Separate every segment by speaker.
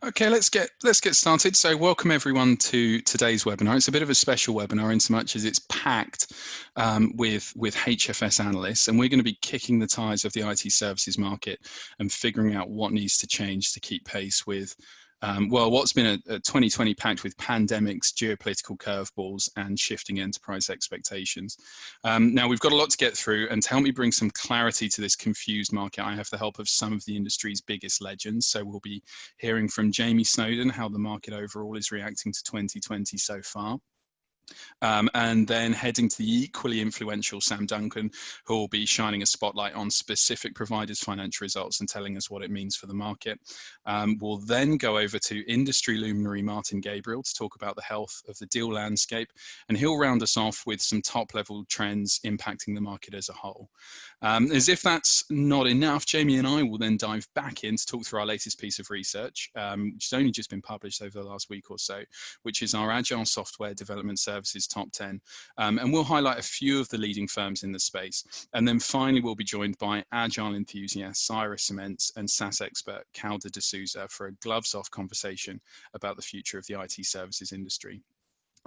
Speaker 1: Okay, let's get started. So welcome everyone to today's webinar. It's a bit of a special webinar in so much as it's packed with HFS analysts, and we're going to be kicking the tires of the IT services market and figuring out what needs to change to keep pace with well, what's been a 2020 packed with pandemics, geopolitical curveballs, and shifting enterprise expectations. Now, we've got a lot to get through, and to help me bring some clarity to this confused market, I have the help of some of the industry's biggest legends. So we'll be hearing from Jamie Snowden, how the market overall is reacting to 2020 so far. And then heading to the equally influential Sam Duncan, who will be shining a spotlight on specific providers' financial results and telling us what it means for the market. We'll then go over to industry luminary Martin Gabriel to talk about the health of the deal landscape, and he'll round us off with some top-level trends impacting the market as a whole. As if that's not enough, Jamie and I will then dive back in to talk through our latest piece of research, which has only just been published over the last week or so, which is our Agile software development services top 10. And we'll highlight a few of the leading firms in the space. And then finally, we'll be joined by Agile enthusiast Cyrus Cements and SaaS expert Calder D'Souza for a gloves-off conversation about the future of the IT services industry.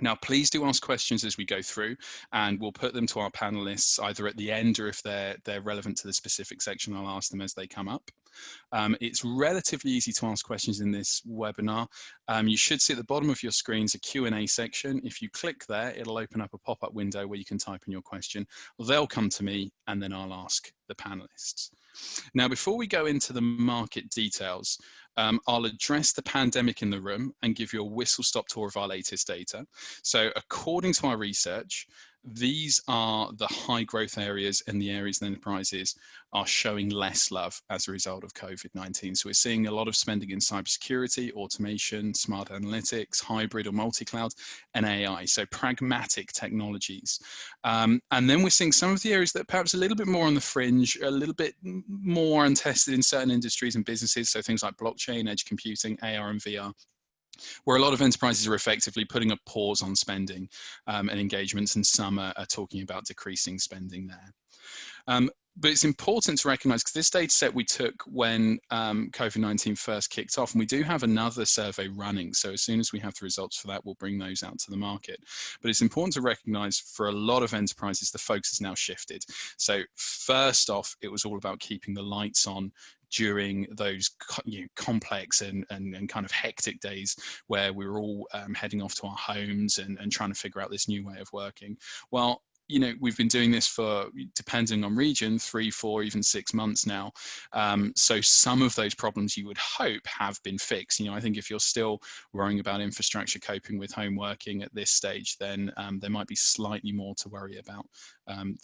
Speaker 1: Now, please do ask questions as we go through, and we'll put them to our panelists either at the end, or if they're relevant to the specific section, I'll ask them as they come up. It's relatively easy to ask questions in this webinar. You should see at the bottom of your screens a Q&A section. If you click there, it'll open up a pop-up window where you can type in your question. They'll come to me, and then I'll ask the panelists. Now, before we go into the market details, I'll address the pandemic in the room and give you a whistle-stop tour of our latest data. So according to our research, these are the high growth areas and the areas that enterprises are showing less love as a result of COVID-19. So we're seeing a lot of spending in cybersecurity, automation, smart analytics, hybrid or multi-cloud, and AI, so pragmatic technologies. And then we're seeing some of the areas that are perhaps a little bit more on the fringe, a little bit more untested in certain industries and businesses, so things like blockchain, edge computing, AR and VR, where a lot of enterprises are effectively putting a pause on spending and engagements, and some are talking about decreasing spending there. But it's important to recognize, because this data set we took when COVID-19 first kicked off, and we do have another survey running. So as soon as we have the results for that, we'll bring those out to the market. But it's important to recognize for a lot of enterprises, the focus has now shifted. So first off, it was all about keeping the lights on during those complex and kind of hectic days where we were all heading off to our homes and trying to figure out this new way of working. Well, we've been doing this for, depending on region, 3, 4, even 6 months now. So some of those problems you would hope have been fixed. I think if you're still worrying about infrastructure coping with home working at this stage, then there might be slightly more to worry about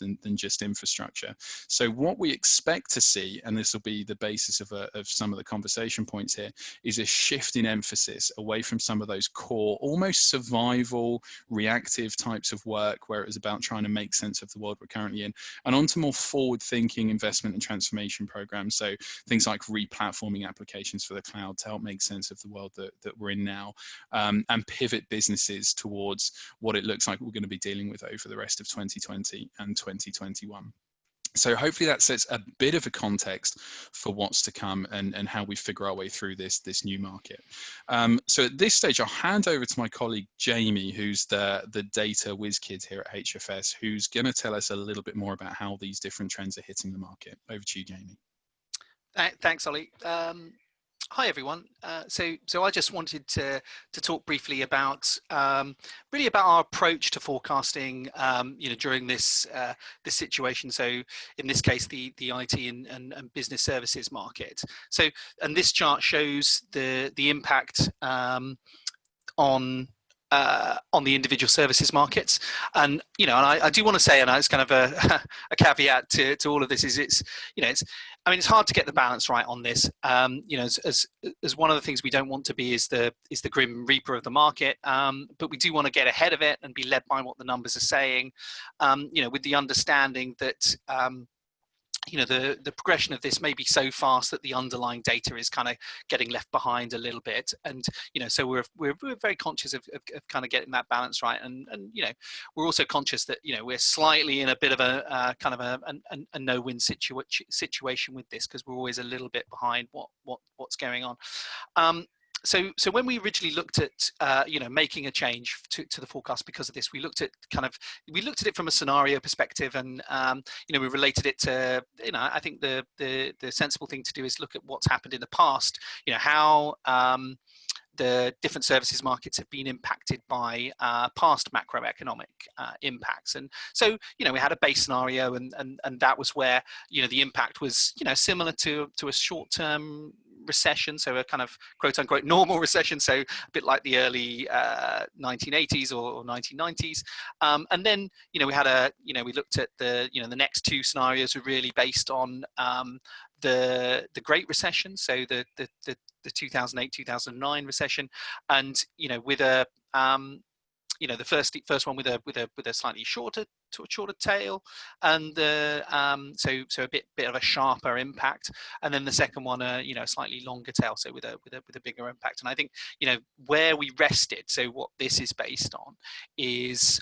Speaker 1: than just infrastructure. So what we expect to see, and this will be the basis of some of the conversation points here, is a shift in emphasis away from some of those core, almost survival, reactive types of work where it was about trying to make sense of the world we're currently in, and onto more forward-thinking investment and transformation programs. So things like re-platforming applications for the cloud to help make sense of the world that we're in now, and pivot businesses towards what it looks like we're going to be dealing with over the rest of 2020 and 2021. So hopefully that sets a bit of a context for what's to come and how we figure our way through this new market. So at this stage, I'll hand over to my colleague, Jamie, who's the data whiz kid here at HFS, who's going to tell us a little bit more about how these different trends are hitting the market. Over to you, Jamie.
Speaker 2: Thanks, Ollie. Hi everyone. So I just wanted to talk briefly about really about our approach to forecasting, during this this situation. So in this case, the IT and business services market. So, and this chart shows the impact on the individual services markets, and I do want to say, and it's kind of a caveat to all of this, is it's hard to get the balance right on this. As one of the things we don't want to be is the grim reaper of the market, but we do want to get ahead of it and be led by what the numbers are saying, with the understanding that the progression of this may be so fast that the underlying data is kind of getting left behind a little bit, and so we're very conscious of kind of getting that balance right, and we're also conscious that we're slightly in a bit of a kind of a no-win situation with this, because we're always a little bit behind what's going on. so when we originally looked at making a change to the forecast because of this, we looked at it from a scenario perspective, and we related it to, I think the sensible thing to do is look at what's happened in the past, how the different services markets have been impacted by past macroeconomic impacts. And so, we had a base scenario, and that was where, the impact was, similar to a short-term recession, so a kind of quote unquote normal recession, so a bit like the early 1980s or 1990s. And then, we had we looked at the next two scenarios were really based on the Great Recession, so the 2008-2009 recession, and with a the first one with a slightly shorter tail, and so a bit of a sharper impact, and then the second one a slightly longer tail, so with a bigger impact. And I think where we rested, so what this is based on is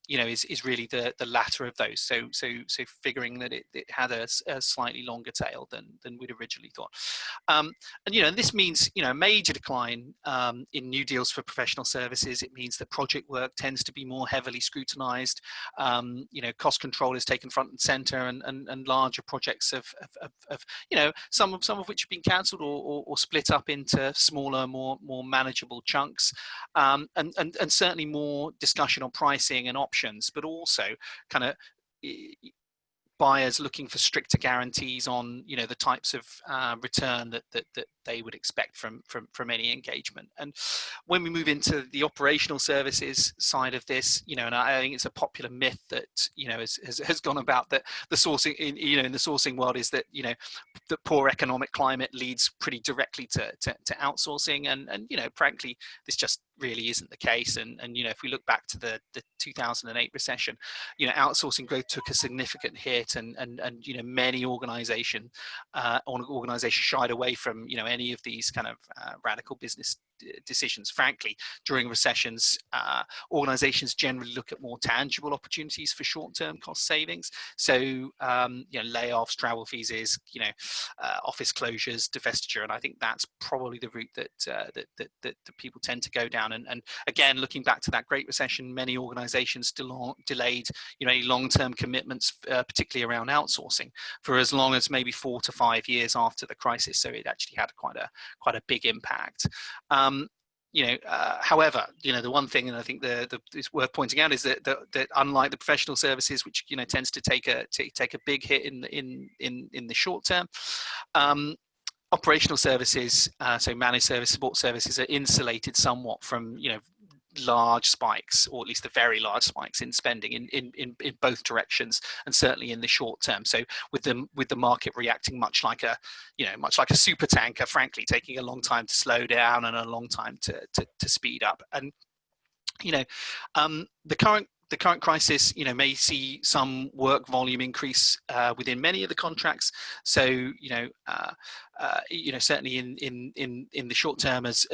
Speaker 2: is really the latter of those, so figuring that it had a slightly longer tail than we'd originally thought. And this means a major decline in new deals for professional services. It means that project work tends to be more heavily scrutinized. Cost control is taken front and center, and larger projects have some of which have been cancelled or split up into smaller, more manageable chunks, and certainly more discussion on pricing and options, but also kind of buyers looking for stricter guarantees on the types of return that they would expect from any engagement. And when we move into the operational services side of this, and I think it's a popular myth that has gone about, that the sourcing in the sourcing world is that the poor economic climate leads pretty directly to outsourcing, and frankly this just really isn't the case. And if we look back to the 2008 recession, outsourcing growth took a significant hit, and many organizations shied away from any of these kind of radical business decisions. Frankly, during recessions, organizations generally look at more tangible opportunities for short-term cost savings. So layoffs, travel freezes, office closures, divestiture, and I think that's probably the route that people tend to go down. And again, looking back to that Great Recession, many organizations delayed any long-term commitments, particularly around outsourcing, for as long as maybe 4 to 5 years after the crisis. So it actually had quite a big impact. However, the one thing, and I think it's worth pointing out, is that unlike the professional services, which tends to take a big hit in the short term, operational services, so managed service, support services, are insulated somewhat from large spikes, or at least the very large spikes in spending in both directions, and certainly in the short term. So with the market reacting much like a super tanker, frankly, taking a long time to slow down and a long time to speed up. And the current crisis, may see some work volume increase within many of the contracts. So, certainly in the short term, as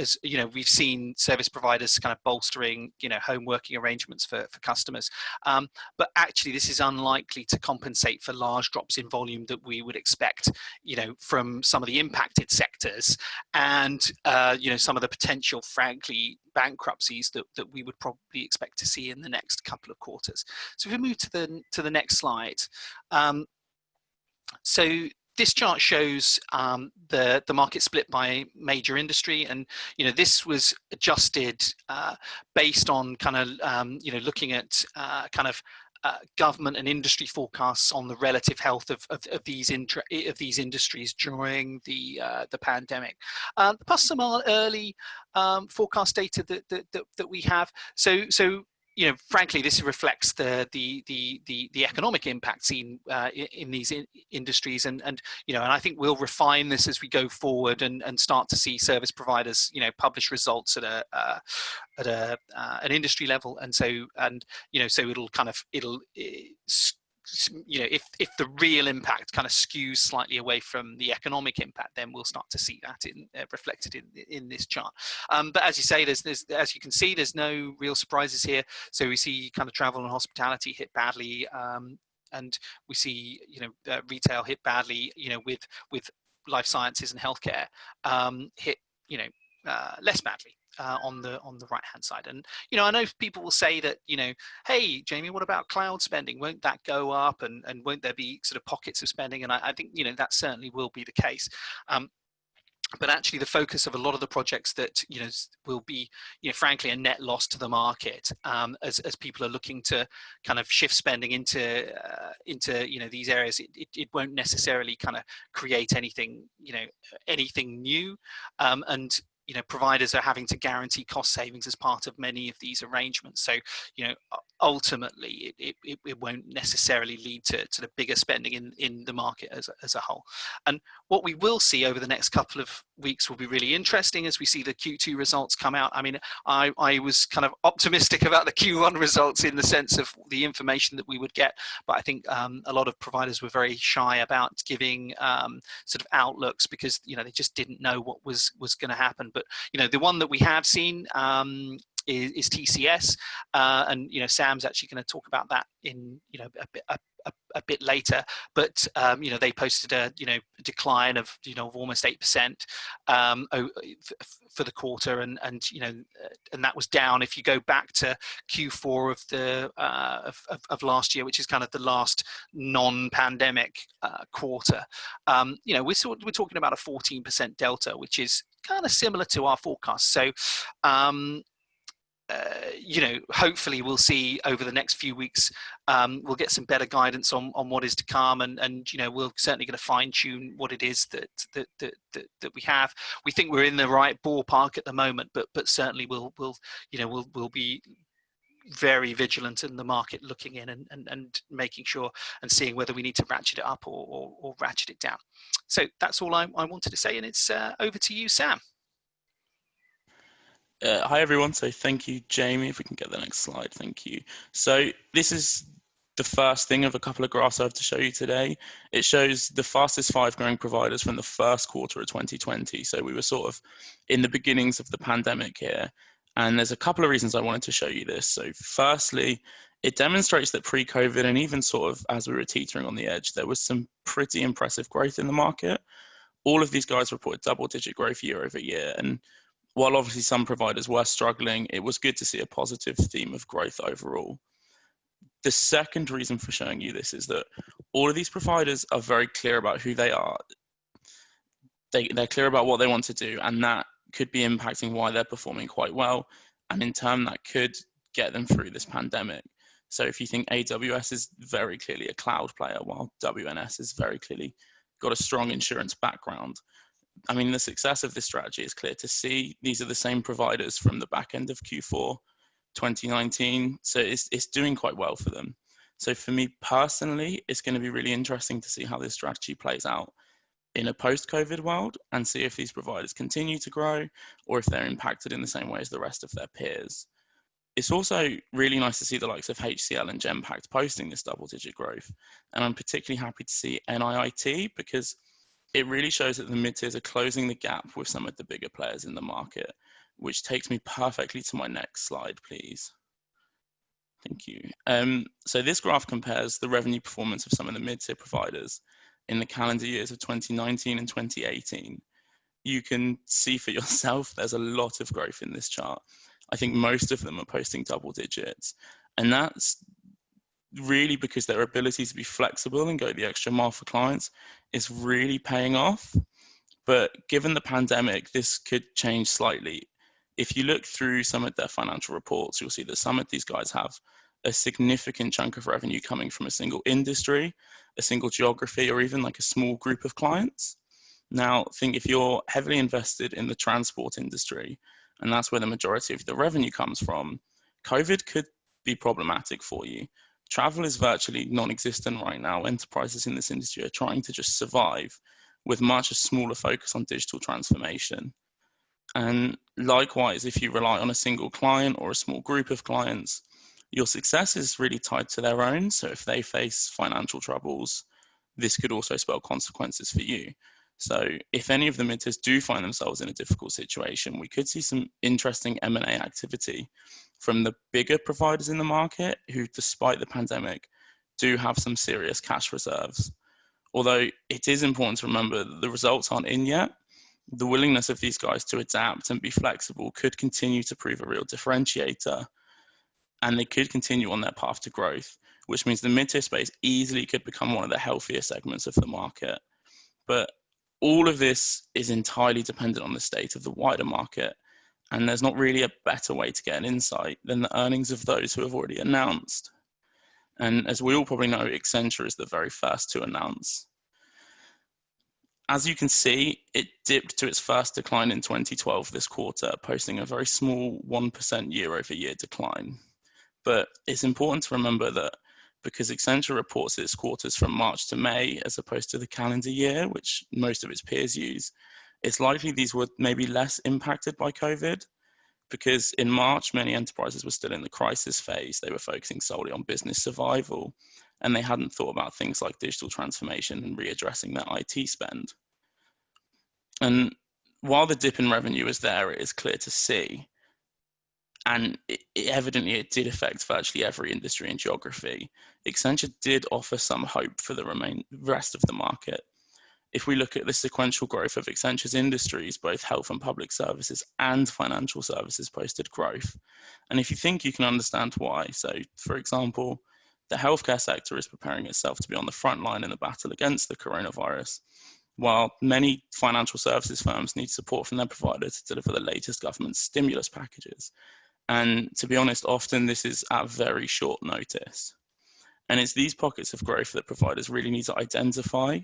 Speaker 2: we've seen service providers kind of bolstering, home working arrangements for customers. But actually, this is unlikely to compensate for large drops in volume that we would expect, from some of the impacted sectors, and some of the potential, frankly, bankruptcies that we would probably expect to see in the next couple of quarters. So if we move to the next slide. So this chart shows the market split by major industry, and this was adjusted based on kind of looking at government and industry forecasts on the relative health of these industries during the pandemic, plus some early forecast data that we have. So frankly, this reflects the economic impact seen in these industries, and I think we'll refine this as we go forward and start to see service providers publish results at an industry level, and so if the real impact kind of skews slightly away from the economic impact, then we'll start to see that reflected in this chart. But as you say, as you can see, there's no real surprises here. So we see kind of travel and hospitality hit badly, and we see retail hit badly, with life sciences and healthcare hit less badly. On the right hand side. And I know people will say that, hey Jamie, what about cloud spending? Won't that go up, and won't there be sort of pockets of spending? And I think that certainly will be the case. But actually the focus of a lot of the projects that will be frankly a net loss to the market, as people are looking to kind of shift spending into these areas, it won't necessarily kind of create anything new, and providers are having to guarantee cost savings as part of many of these arrangements. So ultimately it won't necessarily lead to the bigger spending in the market as a whole. And what we will see over the next couple of weeks will be really interesting as we see the Q2 results come out. I mean, I was kind of optimistic about the Q1 results in the sense of the information that we would get, but I think a lot of providers were very shy about giving sort of outlooks because they just didn't know what was going to happen. But the one that we have seen is TCS, and Sam's actually going to talk about that in a bit later, but they posted a decline of almost 8% for the quarter, and that was down. If you go back to Q4 of the of last year, which is kind of the last non-pandemic quarter, we're talking about a 14% delta, which is kind of similar to our forecast. So hopefully we'll see over the next few weeks, we'll get some better guidance on what is to come, and we're certainly going to fine tune what it is that we have. We think we're in the right ballpark at the moment, but certainly we'll be very vigilant in the market, looking in and making sure and seeing whether we need to ratchet it up or ratchet it down. So that's all I wanted to say, and it's over to you, Sam.
Speaker 3: Hi everyone, so thank you Jamie, if we can get the next slide, thank you. So this is the first thing of a couple of graphs I have to show you today. It shows the fastest 5 growing providers from the first quarter of 2020. So we were sort of in the beginnings of the pandemic here, and there's a couple of reasons I wanted to show you this. So firstly, it demonstrates that pre-COVID, and even sort of as we were teetering on the edge, there was some pretty impressive growth in the market. All of these guys reported double-digit growth year over year, and while obviously some providers were struggling, it was good to see a positive theme of growth overall. The second reason for showing you this is that all of these providers are very clear about who they are. They're clear about what they want to do, and that could be impacting why they're performing quite well. And in turn, that could get them through this pandemic. So if you think AWS is very clearly a cloud player, while WNS is very clearly got a strong insurance background, I mean, the success of this strategy is clear to see. These are the same providers from the back end of Q4 2019, so it's doing quite well for them. So for me personally, it's going to be really interesting to see how this strategy plays out in a post-COVID world, and see if these providers continue to grow or if they're impacted in the same way as the rest of their peers. It's also really nice to see the likes of HCL and Genpact posting this double-digit growth, and I'm particularly happy to see NIIT because it really shows that the mid-tiers are closing the gap with some of the bigger players in the market, which takes me perfectly to my next slide, please. Thank you. So this graph compares the revenue performance of some of the mid-tier providers in the calendar years of 2019 and 2018. You can see for yourself, there's a lot of growth in this chart. I think most of them are posting double digits, and that's really because their ability to be flexible and go the extra mile for clients is really paying off. But given the pandemic, this could change slightly. If you look through some of their financial reports, you'll see that some of these guys have a significant chunk of revenue coming from a single industry, a single geography, or even like a small group of clients. Now, think if you're heavily invested in the transport industry, and that's where the majority of the revenue comes from, COVID could be problematic for you. Travel is virtually non-existent right now. Enterprises in this industry are trying to just survive with much a smaller focus on digital transformation. And likewise, if you rely on a single client or a small group of clients, your success is really tied to their own. So if they face financial troubles, this could also spell consequences for you. So if any of the mid-tiers do find themselves in a difficult situation, we could see some interesting M&A activity from the bigger providers in the market who, despite the pandemic, do have some serious cash reserves. Although it is important to remember that the results aren't in yet, The willingness of these guys to adapt and be flexible could continue to prove a real differentiator, and they could continue on their path to growth, which means the mid-tier space easily could become one of the healthier segments of the market. But all of this is entirely dependent on the state of the wider market, and there's not really a better way to get an insight than the earnings of those who have already announced. And as we all probably know, Accenture is the very first to announce. As you can see, it dipped to its first decline in 2012 this quarter, posting a very small 1% year-over-year decline. But it's important to remember that because Accenture reports its quarters from March to May, as opposed to the calendar year, which most of its peers use, it's likely these were maybe less impacted by COVID, because in March, many enterprises were still in the crisis phase. They were focusing solely on business survival, and they hadn't thought about things like digital transformation and readdressing their IT spend. And while the dip in revenue is there, it is clear to see, and evidently it did affect virtually every industry and geography, Accenture did offer some hope for the rest of the market. If we look at the sequential growth of Accenture's industries, both health and public services and financial services posted growth. And if you think you can understand why, so for example, the healthcare sector is preparing itself to be on the front line in the battle against the coronavirus, while many financial services firms need support from their provider to deliver the latest government stimulus packages. And to be honest, often this is at very short notice. And it's these pockets of growth that providers really need to identify.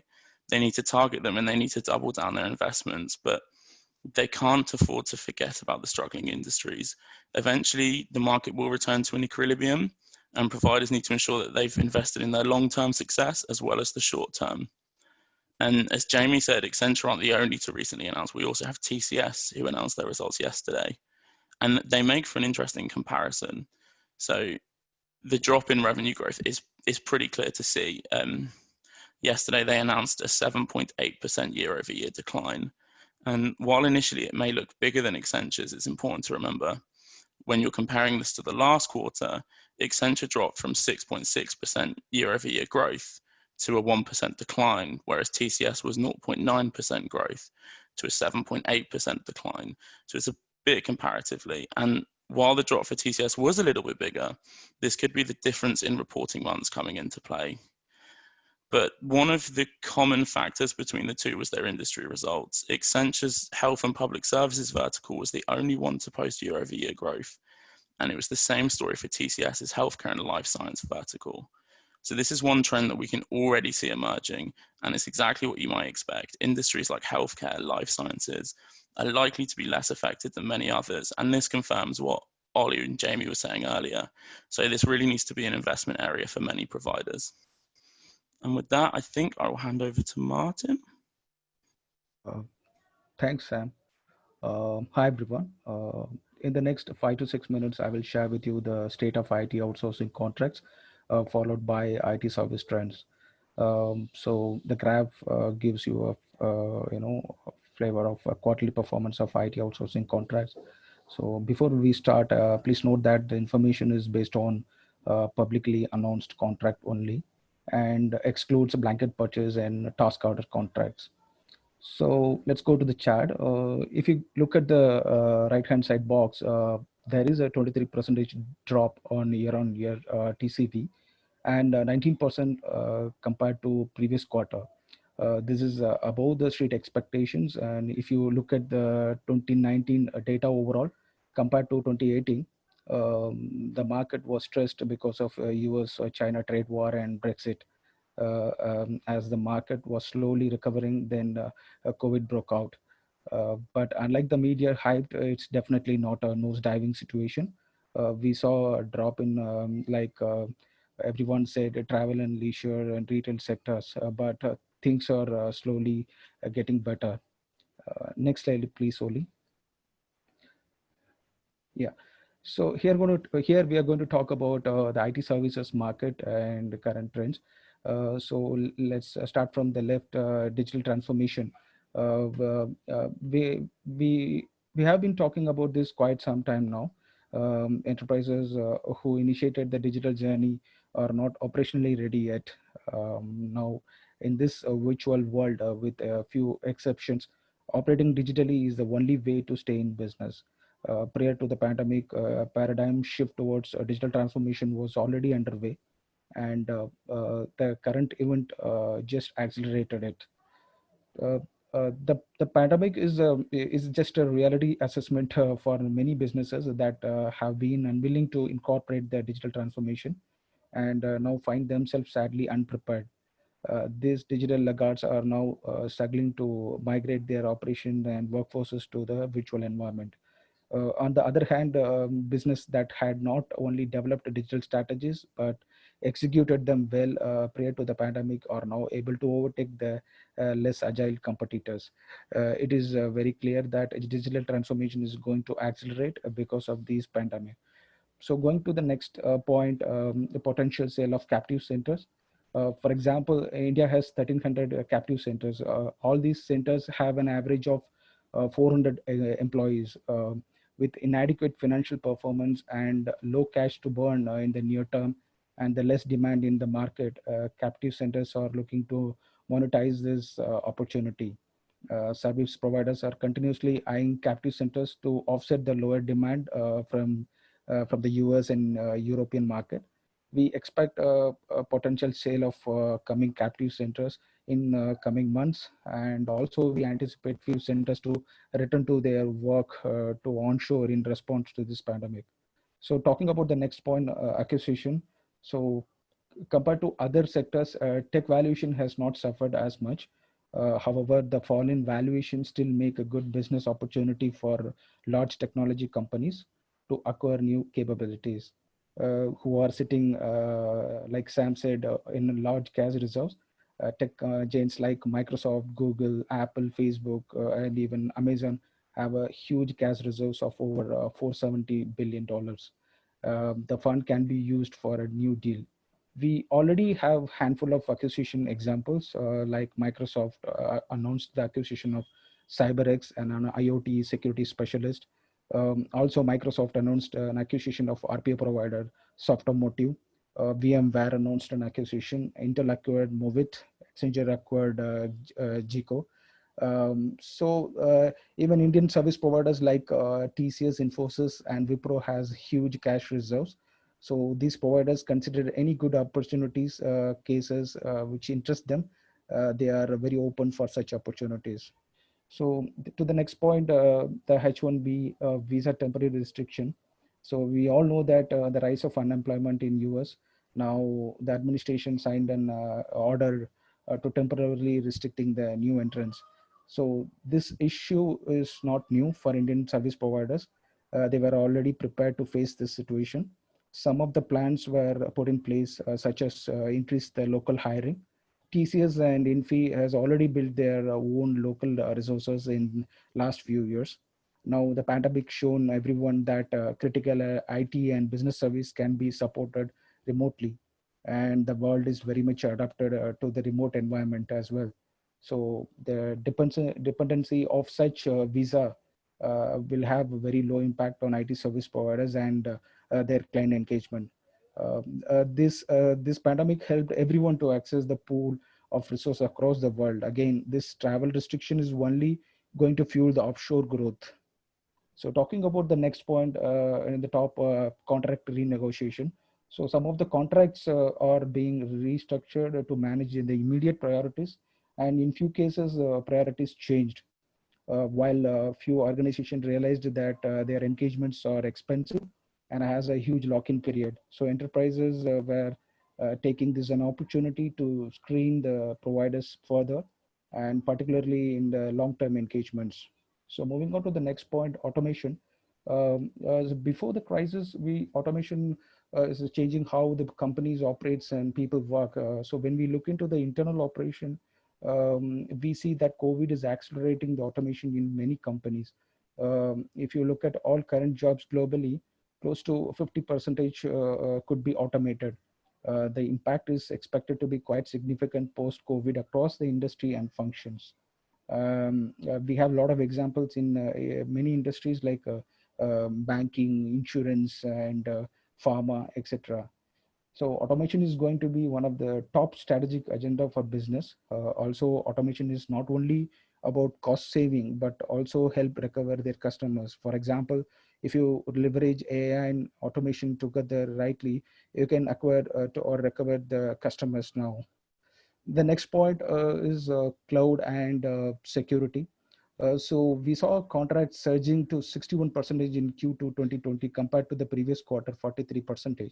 Speaker 3: They need to target them and they need to double down their investments, but they can't afford to forget about the struggling industries. Eventually, the market will return to an equilibrium, and providers need to ensure that they've invested in their long-term success as well as the short term. And as Jamie said, Accenture aren't the only to recently announce. We also have TCS, who announced their results yesterday. And they make for an interesting comparison. So the drop in revenue growth is pretty clear to see. Yesterday, they announced a 7.8% year-over-year decline. And while initially it may look bigger than Accenture's, it's important to remember when you're comparing this to the last quarter, Accenture dropped from 6.6% year-over-year growth to a 1% decline, whereas TCS was 0.9% growth to a 7.8% decline. So it's a bit comparatively. And while the drop for TCS was a little bit bigger, this could be the difference in reporting months coming into play. But one of the common factors between the two was their industry results. Accenture's health and public services vertical was the only one to post year-over-year growth. And it was the same story for TCS's healthcare and life science vertical. So this is one trend that we can already see emerging, and it's exactly what you might expect. Industries like healthcare, life sciences are likely to be less affected than many others, and this confirms what Ollie and Jamie were saying earlier. So this really needs to be an investment area for many providers. And with that, I think I will hand over to Martin.
Speaker 4: Thanks, Sam. Hi, everyone. In the next 5 to 6 minutes, I will share with you the state of IT outsourcing contracts, followed by IT service trends. So the graph gives you a flavor of quarterly performance of IT outsourcing contracts. So before we start, please note that the information is based on publicly announced contract only and excludes blanket purchase and task order contracts. So let's go to the chart. If you look at the right-hand side box, there is a 23% drop on year-on-year TCV and 19% compared to previous quarter. This is above the street expectations. And if you look at the 2019 data overall compared to 2018, the market was stressed because of US-China trade war and Brexit. As the market was slowly recovering, then COVID broke out. But unlike the media hyped, it's definitely not a nose-diving situation. We saw a drop in, everyone said, travel and leisure and retail sectors, but things are slowly getting better. Next slide, please, Oli. Yeah. So here we are going to talk about the IT services market and the current trends. So let's start from the left. Digital transformation. We have been talking about this quite some time now. Enterprises who initiated the digital journey are not operationally ready yet. Now, in this virtual world, with a few exceptions, Operating digitally is the only way to stay in business. Prior to the pandemic, paradigm shift towards digital transformation was already underway, and the current event just accelerated it. Uh, the pandemic is just a reality assessment for many businesses that have been unwilling to incorporate their digital transformation and now find themselves sadly unprepared. These digital laggards are now struggling to migrate their operation and workforces to the virtual environment. On the other hand, business that had not only developed digital strategies but executed them well prior to the pandemic are now able to overtake the less agile competitors. It is very clear that digital transformation is going to accelerate because of these pandemic. So going to the next point, the potential sale of captive centers. For example, India has 1,300 captive centers. All these centers have an average of 400 employees with inadequate financial performance and low cash to burn in the near term and the less demand in the market. Captive centers are looking to monetize this opportunity. Service providers are continuously eyeing captive centers to offset the lower demand from the US and European market. We expect a potential sale of coming captive centers in coming months, and also we anticipate few centers to return to their work to onshore in response to this pandemic. So talking about the next point, acquisition. So compared to other sectors, tech valuation has not suffered as much. However, the fall in valuation still make a good business opportunity for large technology companies to acquire new capabilities, who are sitting, like Sam said, in large cash reserves. Tech giants like Microsoft, Google, Apple, Facebook, and even Amazon have a huge cash reserves of over $470 billion. The fund can be used for a new deal. We already have handful of acquisition examples, like Microsoft announced the acquisition of CyberX and an IoT security specialist. Also, Microsoft announced an acquisition of RPA provider Softomotive. VMware announced an acquisition. Intel acquired Movit. Accenture acquired Gico. Even Indian service providers like TCS, Infosys, and Wipro has huge cash reserves. So these providers consider any good opportunities, cases which interest them. They are very open for such opportunities. So to the next point, the H-1B visa temporary restriction. So we all know that the rise of unemployment in US. Now the administration signed an order to temporarily restricting the new entrants. So this issue is not new for Indian service providers. They were already prepared to face this situation. Some of the plans were put in place, such as increase the local hiring. TCS and Infi has already built their own local resources in last few years. Now the pandemic shown everyone that critical IT and business service can be supported remotely, and the world is very much adapted to the remote environment as well. So the dependency of such visa will have a very low impact on IT service providers and their client engagement. This pandemic helped everyone to access the pool of resources across the world. Again, this travel restriction is only going to fuel the offshore growth. So talking about the next point in the top, contract renegotiation. So some of the contracts are being restructured to manage the immediate priorities, and in few cases, priorities changed. While few organizations realized that their engagements are expensive and has a huge lock-in period. So enterprises were taking this an opportunity to screen the providers further, and particularly in the long-term engagements. So moving on to the next point, automation. Before the crisis, automation is changing how the companies operates and people work. So when we look into the internal operation, we see that COVID is accelerating the automation in many companies. If you look at all current jobs globally, close to 50% could be automated. The impact is expected to be quite significant post-COVID across the industry and functions. We have a lot of examples in many industries like banking, insurance, and pharma, etc. So automation is going to be one of the top strategic agenda for business. Also, automation is not only about cost saving, but also help recover their customers. For example, if you leverage AI and automation together rightly, you can acquire or recover the customers now. The next point is cloud and security. So we saw contracts surging to 61% in Q2 2020 compared to the previous quarter, 43%.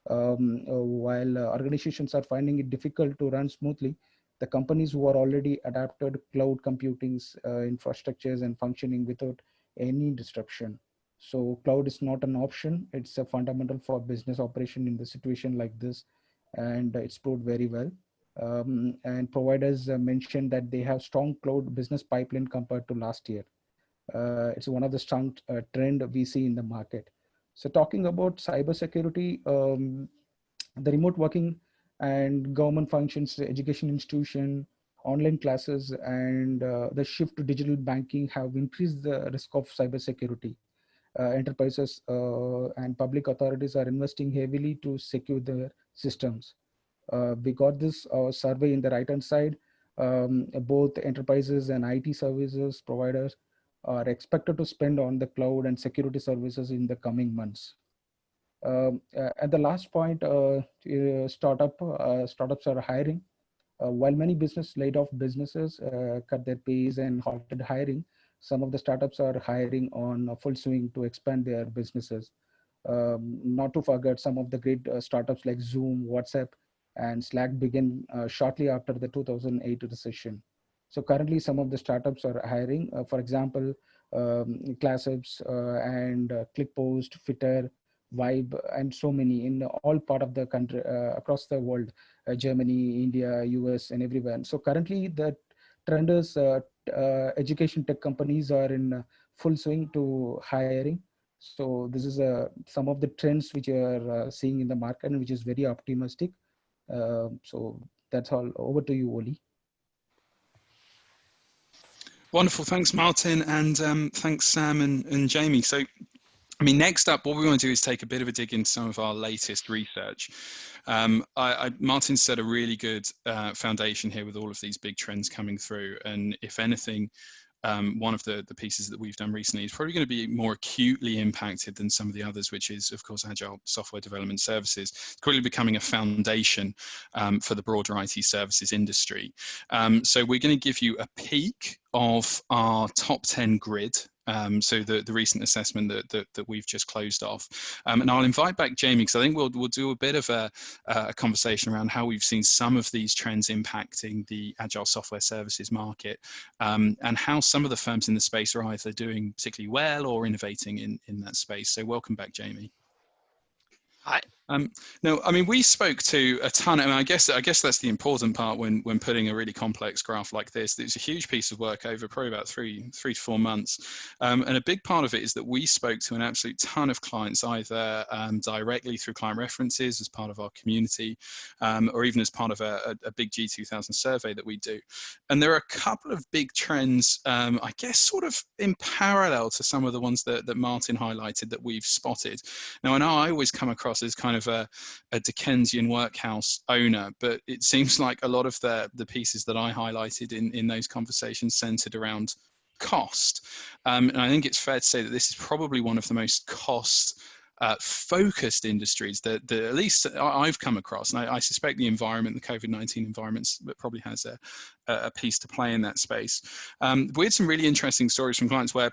Speaker 4: While organizations are finding it difficult to run smoothly, the companies who are already adapted cloud computing infrastructures and functioning without any disruption. So cloud is not an option; it's a fundamental for business operation in the situation like this, and it's proved very well. And providers mentioned that they have strong cloud business pipeline compared to last year. It's one of the strong trend we see in the market. So talking about cybersecurity, the remote working and government functions, the education institution, online classes, and the shift to digital banking have increased the risk of cybersecurity. Enterprises and public authorities are investing heavily to secure their systems. We got this survey in the right hand side. Both enterprises and IT services providers are expected to spend on the cloud and security services in the coming months. And the last point, startups are hiring. While many business laid off businesses, cut their pays and halted hiring, some of the startups are hiring on a full swing to expand their businesses. Not to forget, some of the great startups like Zoom, WhatsApp, and Slack began shortly after the 2008 recession. So currently, some of the startups are hiring. For example, ClassUps and ClickPost, Fitter, Vibe, and so many in all part of the country across the world, Germany, India, US, and everywhere. So currently, the trend is education tech companies are in full swing to hiring. So this is some of the trends which you are seeing in the market, and which is very optimistic. So that's all. Over to you, Oli.
Speaker 1: Wonderful. Thanks, Martin. And thanks, Sam and Jamie. So, I mean, next up, what we want to do is take a bit of a dig into some of our latest research. Martin set a really good foundation here with all of these big trends coming through. And if anything, one of the pieces that we've done recently is probably going to be more acutely impacted than some of the others, which is, of course, Agile software development services. It's clearly becoming a foundation for the broader IT services industry. So we're going to give you a peek of our top 10 grid. So the recent assessment that we've just closed off, and I'll invite back Jamie, because I think we'll do a bit of a conversation around how we've seen some of these trends impacting the Agile software services market, and how some of the firms in the space are either doing particularly well or innovating in that space. So welcome back, Jamie.
Speaker 2: Hi.
Speaker 1: No, I mean, we spoke to a ton. I mean, I guess that's the important part when putting a really complex graph like this. It's a huge piece of work over probably about three to 4 months, and a big part of it is that we spoke to an absolute ton of clients, either directly through client references as part of our community, or even as part of a big G2000 survey that we do. And there are a couple of big trends, I guess, sort of in parallel to some of the ones that Martin highlighted that we've spotted. Now, I know I always come across as kind of a Dickensian workhouse owner, but it seems like a lot of the pieces that I highlighted in those conversations centered around cost. And I think it's fair to say that this is probably one of the most cost focused industries that at least I've come across. And I suspect the environment, the COVID-19 environment, probably has a piece to play in that space. We had some really interesting stories from clients where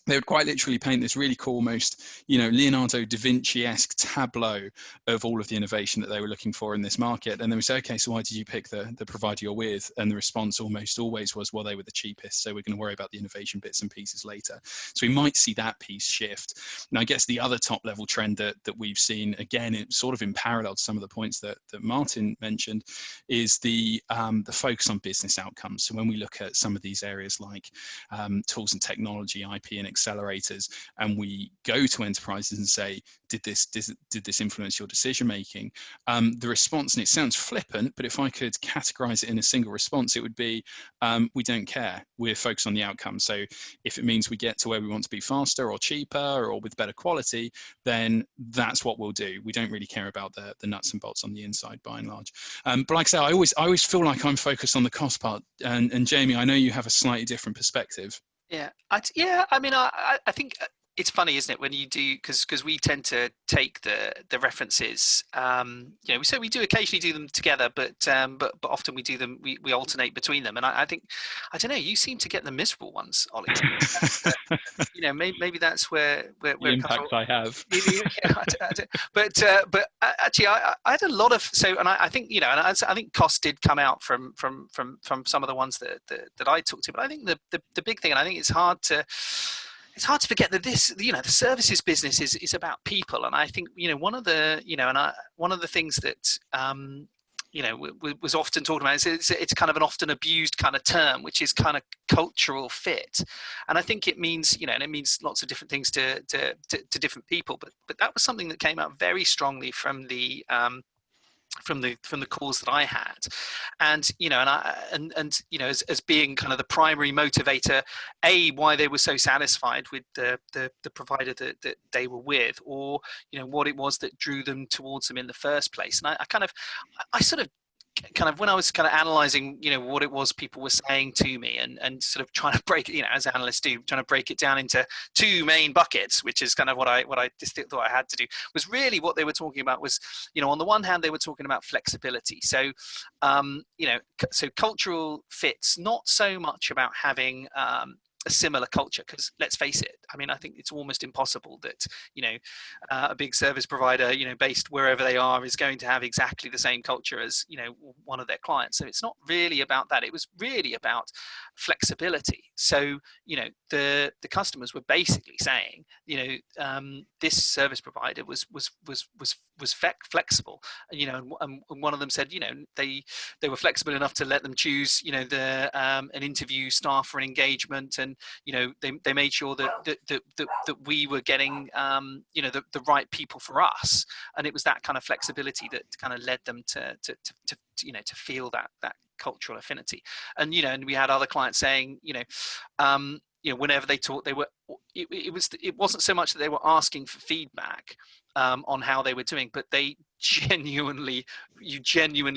Speaker 1: they would quite literally paint this really cool, almost, Leonardo da Vinci-esque tableau of all of the innovation that they were looking for in this market. And then we say, okay, so why did you pick the provider you're with? And the response almost always was, well, they were the cheapest, so we're going to worry about the innovation bits and pieces later. So we might see that piece shift. And I guess the other top level trend that we've seen, again, it's sort of in parallel to some of the points that Martin mentioned, is the focus on business outcomes. So when we look at some of these areas like tools and technology, IP and and accelerators, and we go to enterprises and say, did this influence your decision making? The response, and it sounds flippant, but if I could categorize it in a single response, it would be, we don't care. We're focused on the outcome. So if it means we get to where we want to be faster or cheaper or with better quality, then that's what we'll do. We don't really care about the nuts and bolts on the inside, by and large. But like I say, I always feel like I'm focused on the cost part. And Jamie, I know you have a slightly different perspective.
Speaker 2: Yeah, I mean, I think it's funny, isn't it, when you do, because we tend to take the references, so we do occasionally do them together, but often we do them, we alternate between them, and I think, I don't know, you seem to get the miserable ones, Ollie. Maybe that's where
Speaker 1: the impact I have.
Speaker 2: But actually, I had a lot of, and I think, and I think cost did come out from some of the ones that I talked to, but I think the big thing, and I think it's hard to forget that this, the services business is about people. And I think, one of the things that, was often talked about, it's kind of an often abused kind of term, which is kind of cultural fit. And I think it means, and it means lots of different things to different people, but that was something that came out very strongly from the calls that I had, and as being kind of the primary motivator, why they were so satisfied with the provider that they were with, or what it was that drew them towards them in the first place. And I sort of when I was kind of analyzing, what it was people were saying to me, and sort of trying to break it, as analysts do, trying to break it down into two main buckets, which is kind of what I just thought I had to do, was really what they were talking about was, on the one hand, they were talking about flexibility. So, so cultural fits, not so much about having, a similar culture, because let's face it, I mean, I think it's almost impossible that a big service provider based wherever they are is going to have exactly the same culture as one of their clients. So it's not really about that. It was really about flexibility. So the customers were basically saying this service provider was flexible, and one of them said they were flexible enough to let them choose an interview staff for an engagement, and they made sure that we were getting the right people for us, and it was that kind of flexibility that kind of led them to feel that cultural affinity. And and we had other clients saying whenever they talked, they were it wasn't so much that they were asking for feedback on how they were doing, but you genuinely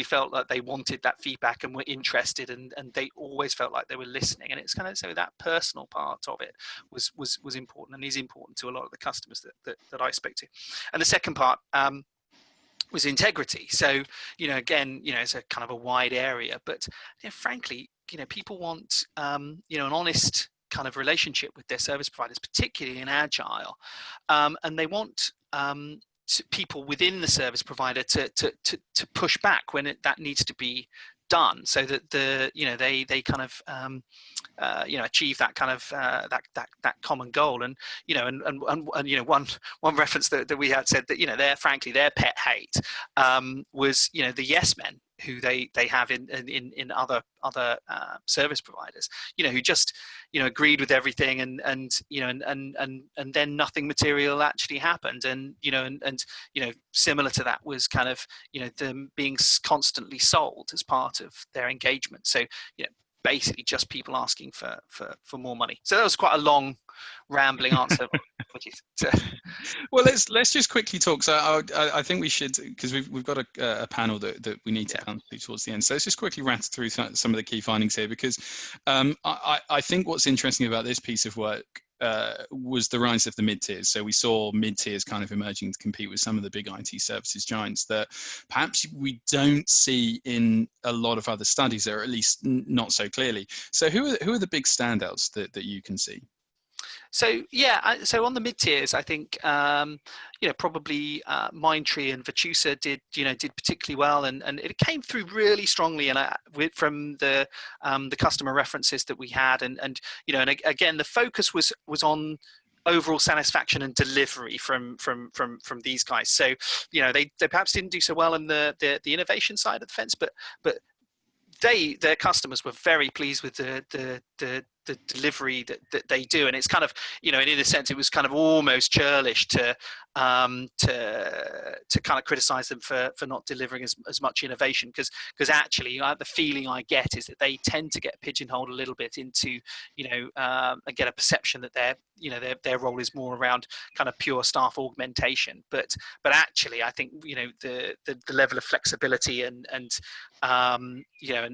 Speaker 2: felt like they wanted that feedback and were interested, and they always felt like they were listening. And it's kind of, so that personal part of it was important, and is important to a lot of the customers that I spoke to. And the second part was integrity. So again, it's a kind of a wide area, but frankly, people want an honest kind of relationship with their service providers, particularly in Agile, and they want people within the service provider to push back when that needs to be done, so that they kind of achieve that kind of that common goal. And one reference that we had said that their pet hate was the yes men who they have in other service providers, who just agreed with everything, and then nothing material actually happened. And similar to that was kind of them being constantly sold as part of their engagement. So basically just people asking for more money. So that was quite a long rambling answer.
Speaker 1: Well, let's just quickly talk. So I think we should, because we've got a panel that we need to come to towards the end. So let's just quickly rattle through some of the key findings here, because I think what's interesting about this piece of work was the rise of the mid-tiers. So we saw mid-tiers kind of emerging to compete with some of the big IT services giants that perhaps we don't see in a lot of other studies, or at least not so clearly. So who are the big standouts that you can see?
Speaker 2: So so on the mid tiers, I think probably Mindtree and Virtusa did particularly well, and it came through really strongly, and from the customer references that we had, and again the focus was on overall satisfaction and delivery from these guys. So they perhaps didn't do so well in the innovation side of the fence, but their customers were very pleased with the the delivery that they do. And it's kind of, you know, in a sense, it was kind of almost churlish to kind of criticize them for not delivering as much innovation, because actually the feeling I get is that they tend to get pigeonholed a little bit into, you know, and get a perception that their role is more around kind of pure staff augmentation. But actually, I think, you know, the level of flexibility and you know,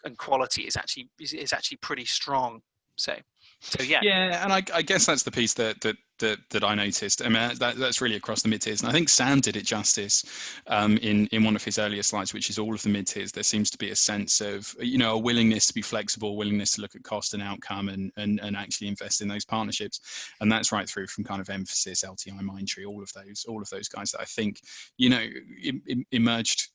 Speaker 2: and quality is actually pretty strong. So yeah.
Speaker 1: Yeah, and I guess that's the piece that I noticed. I mean, that's really across the mid-tiers, and I think Sam did it justice in one of his earlier slides, which is all of the mid-tiers. There seems to be a sense of, you know, a willingness to be flexible, willingness to look at cost and outcome, and actually invest in those partnerships. And that's right through from kind of Emphasis, LTI, Mindtree, all of those guys that I think, you know, emerged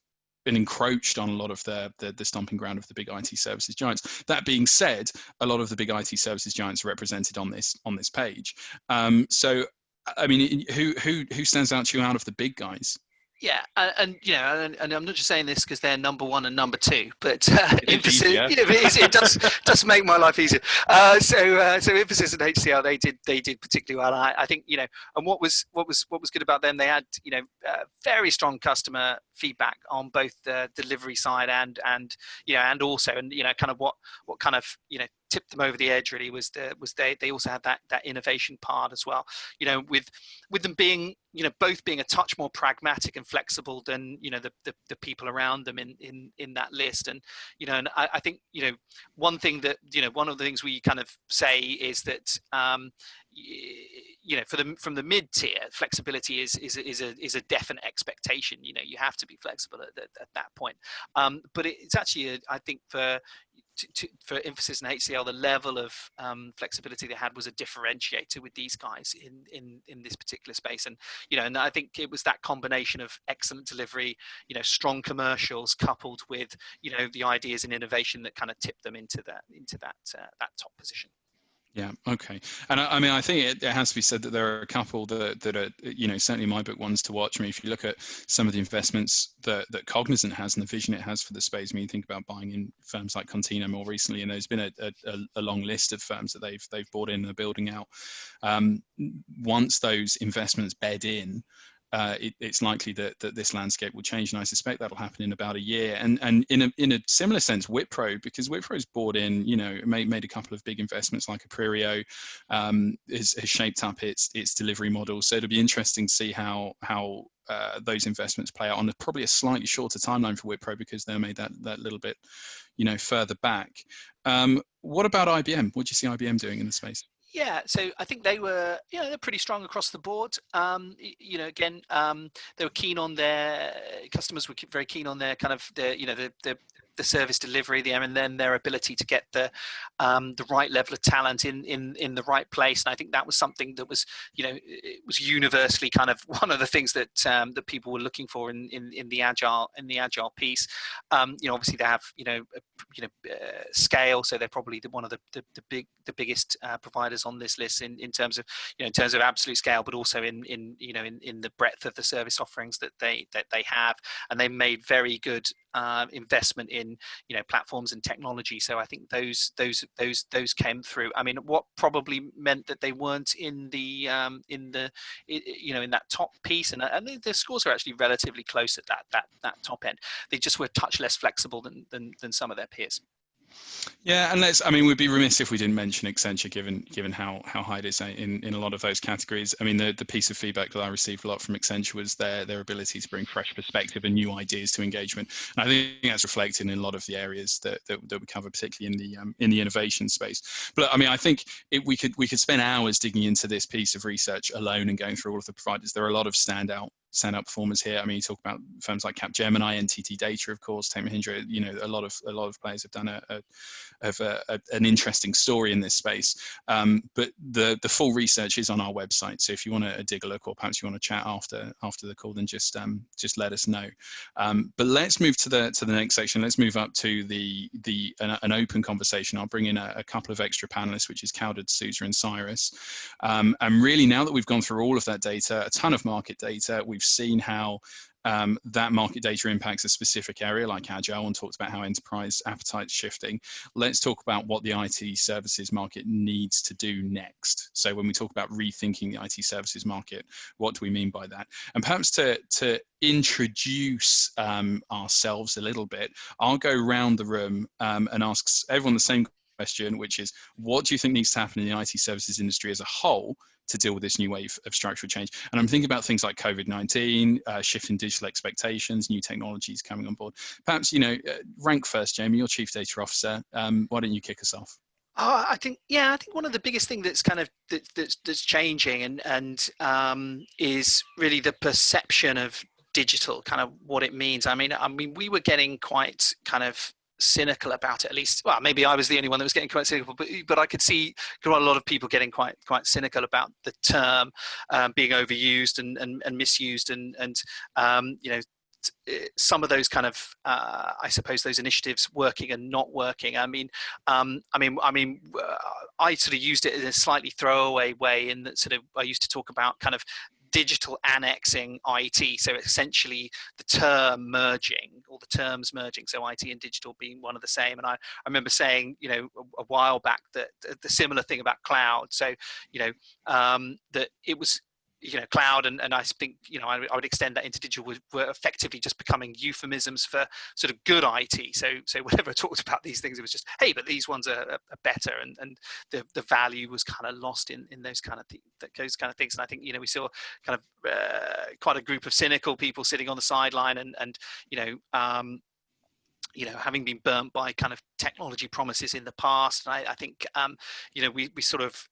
Speaker 1: and encroached on a lot of the stomping ground of the big IT services giants. That being said, a lot of the big IT services giants are represented on this page. So, I mean, who stands out to you out of the big guys?
Speaker 2: Yeah, and you know, and I'm not just saying this because they're number one and number two, but Emphasis, you know, it does make my life easier. So Emphasis and HCL, they did particularly well. I think, you know, and what was good about them, they had, you know, very strong customer feedback on both the delivery side and you know, and also, and you know, kind of what kind of, you know, tipped them over the edge really was they also had that innovation part as well, you know, with them being, you know, both being a touch more pragmatic and flexible than, you know, the people around them in that list. And, you know, and I think, you know, one thing that, you know, one of the things we kind of say is that you know, from the mid tier, flexibility is a definite expectation. You know, you have to be flexible at that point, but it's actually I think for Emphasis and HCL, the level of flexibility they had was a differentiator with these guys in this particular space. And, you know, and I think it was that combination of excellent delivery, you know, strong commercials coupled with, you know, the ideas and innovation that kind of tipped them into that top position.
Speaker 1: Yeah. Okay. And I mean, I think it has to be said that there are a couple that are, you know, certainly in my book ones to watch. I mean, if you look at some of the investments that Cognizant has and the vision it has for the space, I mean, you think about buying in firms like Contino more recently, and there's been a long list of firms that they've bought in and are building out. Once those investments bed in, it's likely that this landscape will change, and I suspect that'll happen in about a year. And in a similar sense, Wipro, because Wipro's bought in, you know, made a couple of big investments like Aperio, has shaped up its delivery model. So it'll be interesting to see how those investments play out on probably a slightly shorter timeline for Wipro, because they made that little bit, you know, further back. What about IBM? What do you see IBM doing in the space?
Speaker 2: Yeah, so I think they were, you know, they're pretty strong across the board. You know, again, they were keen on their customers, were very keen on their kind of you know, the service delivery, and then their ability to get the right level of talent in the right place. And I think that was something that was, you know, it was universally kind of one of the things that that people were looking for in the agile piece. You know, obviously they have, you know, scale, so they're probably one of the biggest providers on this list in terms of, you know, in terms of absolute scale, but also in you know, in the breadth of the service offerings that they have. And they made very good investment in, you know, platforms and technology. So I think those came through. I mean, what probably meant that they weren't in the you know, in that top piece, and the scores are actually relatively close at that top end. They just were a touch less flexible than some of their peers.
Speaker 1: Yeah, and I mean, we'd be remiss if we didn't mention Accenture, given how high it is in a lot of those categories. I mean, the piece of feedback that I received a lot from Accenture was their ability to bring fresh perspective and new ideas to engagement. And I think that's reflected in a lot of the areas that we cover, particularly in the innovation space. But I mean, I think we could spend hours digging into this piece of research alone and going through all of the providers. There are a lot of standout performers here. I mean, you talk about firms like Capgemini, NTT Data, of course, Tate Mahindra. You know, a lot of players have done an interesting story in this space. But the full research is on our website. So if you want to dig a look, or perhaps you want to chat after the call, then just let us know. But let's move to the next section. Let's move up to an open conversation. I'll bring in a couple of extra panelists, which is Cowdard, Sousa, and Cyrus. And really, now that we've gone through all of that data, a ton of market data, we've seen how that market data impacts a specific area like Agile, and talked about how enterprise appetite's shifting. Let's talk about what the IT services market needs to do next. So when we talk about rethinking the IT services market, what do we mean by that? And perhaps to introduce ourselves a little bit, I'll go round the room and ask everyone the same question, which is, what do you think needs to happen in the IT services industry as a whole to deal with this new wave of structural change? And I'm thinking about things like COVID-19, shift in digital expectations, new technologies coming on board. Perhaps, rank first, Jamie, you're Chief Data Officer. Why don't you kick us off?
Speaker 2: I think one of the biggest thing that's kind of that's changing and is really the perception of digital, kind of what it means. I mean, we were getting quite kind of cynical about it, at least. Well, maybe I was the only one that was getting quite cynical, but I could see quite a lot of people getting quite cynical about the term being overused and misused, and some of those kind of I suppose those initiatives working and not working. I sort of used it in a slightly throwaway way, in that sort of I used to talk about kind of digital annexing IT. So essentially the term merging, or the terms merging, so IT and digital being one of the same. And I remember saying, a while back that the similar thing about cloud. So, that it was, cloud and I think, I would extend that into digital, were effectively just becoming euphemisms for sort of good IT. So whenever I talked about these things, it was just, hey, but these ones are better, and the value was kind of lost in those kind of things. And I think, we saw kind of quite a group of cynical people sitting on the sideline and having been burnt by kind of technology promises in the past. And I think, we sort of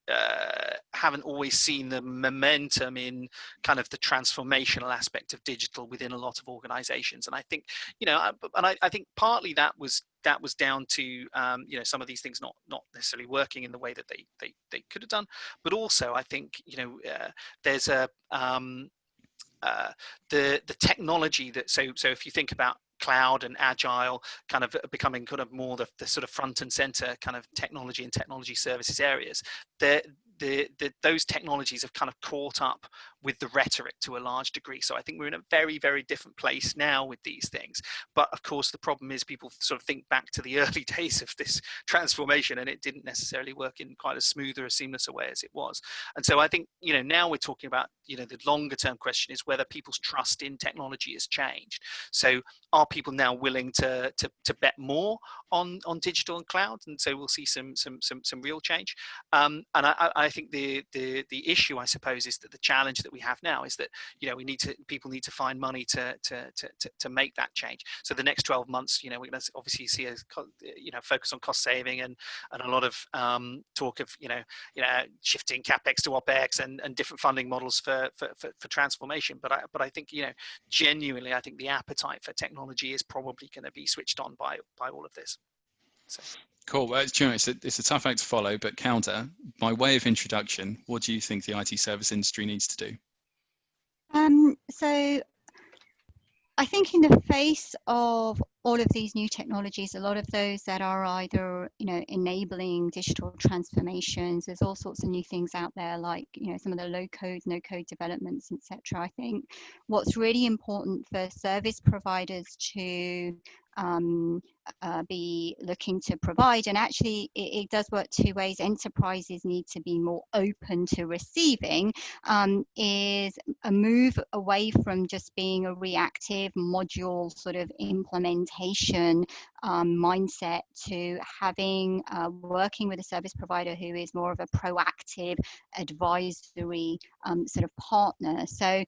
Speaker 2: haven't always seen the momentum in kind of the transformational aspect of digital within a lot of organizations. And I think, I think partly that was down to, some of these things not necessarily working in the way that they could have done. But also, I think, there's a, the technology that, so if you think about cloud and agile kind of becoming kind of more the sort of front and center kind of technology and technology services areas, those technologies have kind of caught up with the rhetoric to a large degree. So I think we're in a very, very different place now with these things. But of course, the problem is people sort of think back to the early days of this transformation, and it didn't necessarily work in quite as smooth or as seamless a way as it was. And so I think, now we're talking about, the longer term question is whether people's trust in technology has changed. So are people now willing to bet more on digital and cloud? And so we'll see some real change. And I think the issue, I suppose, is that the challenge that we have now is that people need to find money to make that change. So the next 12 months, we're going to obviously see a focus on cost saving and a lot of talk of shifting capex to opex and different funding models for transformation. But I think genuinely, I think the appetite for technology is probably going to be switched on by all of this. So.
Speaker 1: Cool. Well, it's a tough act to follow, but Counter, by way of introduction, what do you think the IT service industry needs to do?
Speaker 5: So I think in the face of all of these new technologies, a lot of those that are either, enabling digital transformations, there's all sorts of new things out there, like, some of the low code, no code developments, etc. I think what's really important for service providers to be looking to provide, and actually it does work two ways, enterprises need to be more open to receiving, is a move away from just being a reactive module sort of implementation mindset to having working with a service provider who is more of a proactive advisory sort of partner. So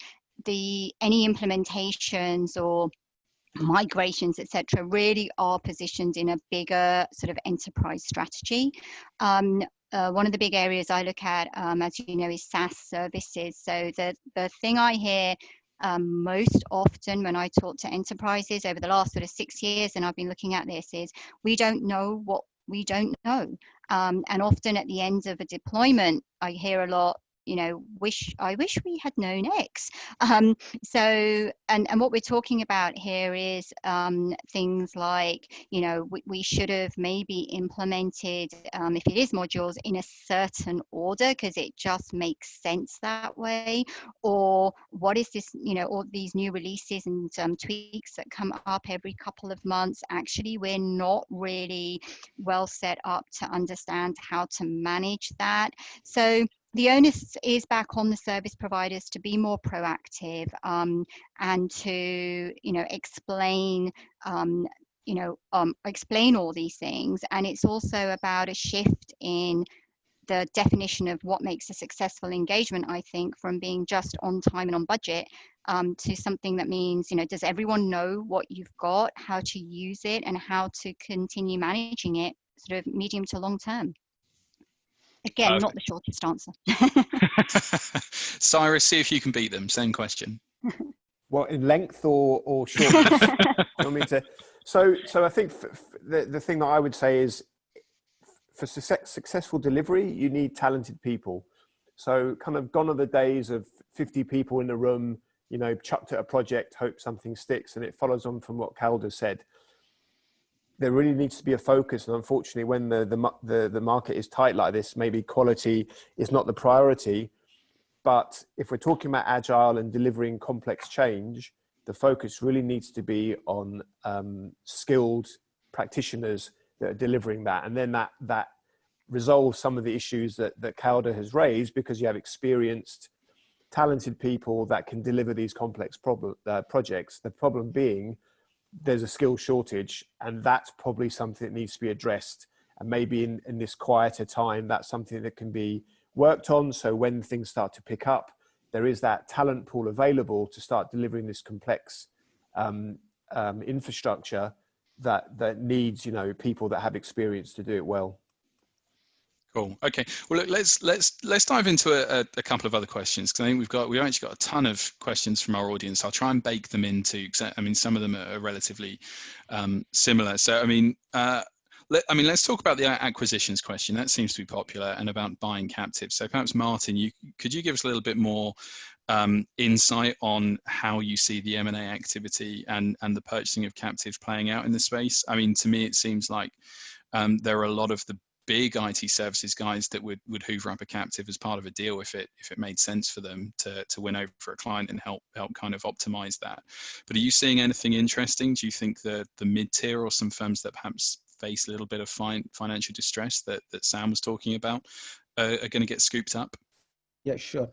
Speaker 5: any implementations or migrations, etc., really are positioned in a bigger sort of enterprise strategy. One of the big areas I look at, as you know, is SaaS services. So the thing I hear most often when I talk to enterprises over the last sort of 6 years, and I've been looking at this, is we don't know what we don't know. And often at the end of a deployment, I hear a lot, I wish we had known X. So, and what we're talking about here is things like, we should have maybe implemented, if it is modules, in a certain order, because it just makes sense that way. Or what is this, all these new releases and tweaks that come up every couple of months. Actually, we're not really well set up to understand how to manage that. So the onus is back on the service providers to be more proactive, and to explain explain all these things. And it's also about a shift in the definition of what makes a successful engagement, I think, from being just on time and on budget, to something that means, does everyone know what you've got, how to use it, and how to continue managing it sort of medium to long term. Again, not the shortest answer.
Speaker 1: Cyrus, see if you can beat them. Same question.
Speaker 6: What, in length or shortness? Do you want me to? So I think the thing that I would say is, for successful delivery, you need talented people. So kind of gone are the days of 50 people in the room, chucked at a project, hope something sticks, and it follows on from what Calder said. There really needs to be a focus, and unfortunately, when the market is tight like this, maybe quality is not the priority. But if we're talking about agile and delivering complex change, the focus really needs to be on skilled practitioners that are delivering that, and then that resolves some of the issues that Calder has raised, because you have experienced, talented people that can deliver these complex projects. The problem being, there's a skill shortage, and that's probably something that needs to be addressed. And maybe in this quieter time, that's something that can be worked on. So when things start to pick up, there is that talent pool available to start delivering this complex infrastructure that needs, people that have experience to do it well.
Speaker 1: Cool. Okay. Well, look, let's dive into a couple of other questions, because I think we've actually got a ton of questions from our audience. I'll try and bake them into, because I mean, some of them are relatively similar. So let's talk about the acquisitions question. That seems to be popular, and about buying captives. So perhaps Martin, could you give us a little bit more insight on how you see the M&A activity and the purchasing of captives playing out in the space? I mean, to me, it seems like there are a lot of the big IT services guys that would hoover up a captive as part of a deal if it made sense for them to win over a client and help kind of optimize that. But are you seeing anything interesting? Do you think the mid-tier or some firms that perhaps face a little bit of financial distress that Sam was talking about are going to get scooped up?
Speaker 4: Yeah, sure.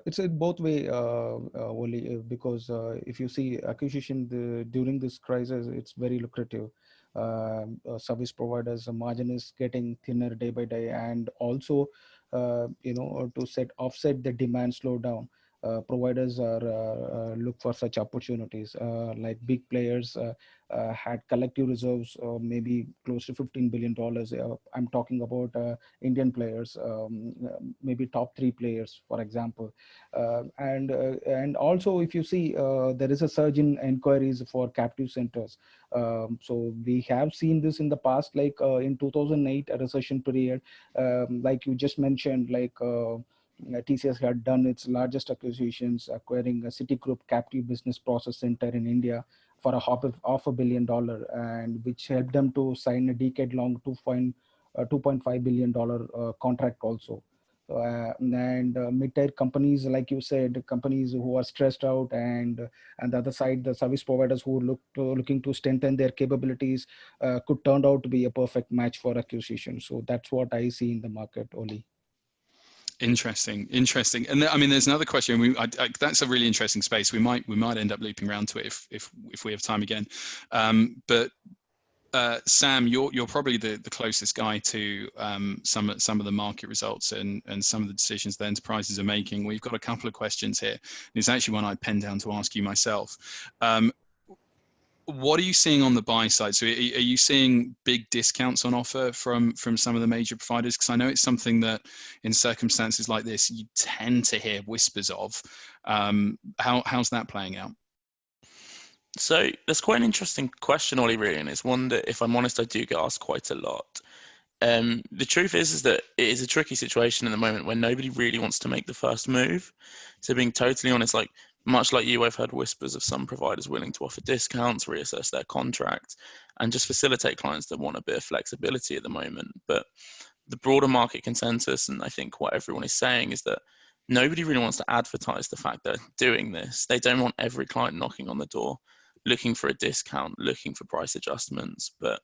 Speaker 4: It's in both way, Oli, because if you see acquisition during this crisis, it's very lucrative. Service providers' margin is getting thinner day by day, and also, to offset the demand slowdown, providers are look for such opportunities. Like big players had collective reserves, maybe close to $15 billion. I'm talking about Indian players, maybe top 3 players, for example. And also, if you see, there is a surge in inquiries for captive centers. So we have seen this in the past, like in 2008, a recession period, like you just mentioned, like TCS had done its largest acquisitions, acquiring a Citigroup captive business process center in India for $500 million, and which helped them to sign a decade-long $2.5 billion contract also. And mid-tier companies, like you said, companies who are stressed out, and the other side, the service providers who looking to strengthen their capabilities, could turn out to be a perfect match for acquisition. So that's what I see in the market, Oli.
Speaker 1: Interesting. And I mean, there's another question. That's a really interesting space. We might end up looping around to it if we have time again. But Sam, you're probably the closest guy to some of the market results and some of the decisions that enterprises are making. We've got a couple of questions here. It's actually one I penned down to ask you myself. What are you seeing on the buy side? So are you seeing big discounts on offer from some of the major providers? Because I know it's something that in circumstances like this, you tend to hear whispers of. How's that playing out?
Speaker 3: So that's quite an interesting question, Ollie, really, and it's one that, if I'm honest, I do get asked quite a lot. The truth is that it is a tricky situation at the moment where nobody really wants to make the first move. So being totally honest, like much like you, I've heard whispers of some providers willing to offer discounts, reassess their contracts, and just facilitate clients that want a bit of flexibility at the moment. But the broader market consensus, and I think what everyone is saying, is that nobody really wants to advertise the fact that they're doing this. They don't want every client knocking on the door, looking for a discount, looking for price adjustments. But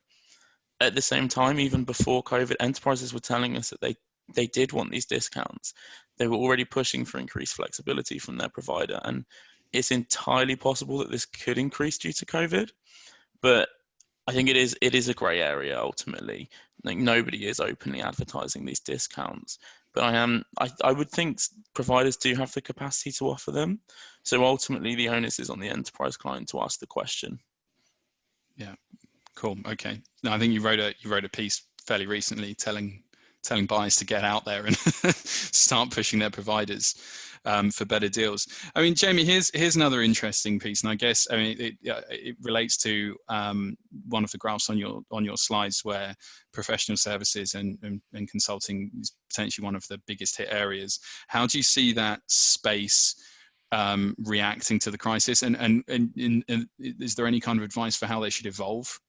Speaker 3: at the same time, even before COVID, enterprises were telling us that they did want these discounts. They were already pushing for increased flexibility from their provider. And it's entirely possible that this could increase due to COVID. But I think it is a grey area ultimately. Like nobody is openly advertising these discounts, but I would think providers do have the capacity to offer them. So ultimately, the onus is on the enterprise client to ask the question.
Speaker 1: Yeah, cool. Okay. No, I think you wrote a piece fairly recently telling buyers to get out there and start pushing their providers for better deals. I mean, Jamie, here's another interesting piece, and I guess it relates to one of the graphs on your slides where professional services and consulting is potentially one of the biggest hit areas. How do you see that space reacting to the crisis, and is there any kind of advice for how they should evolve?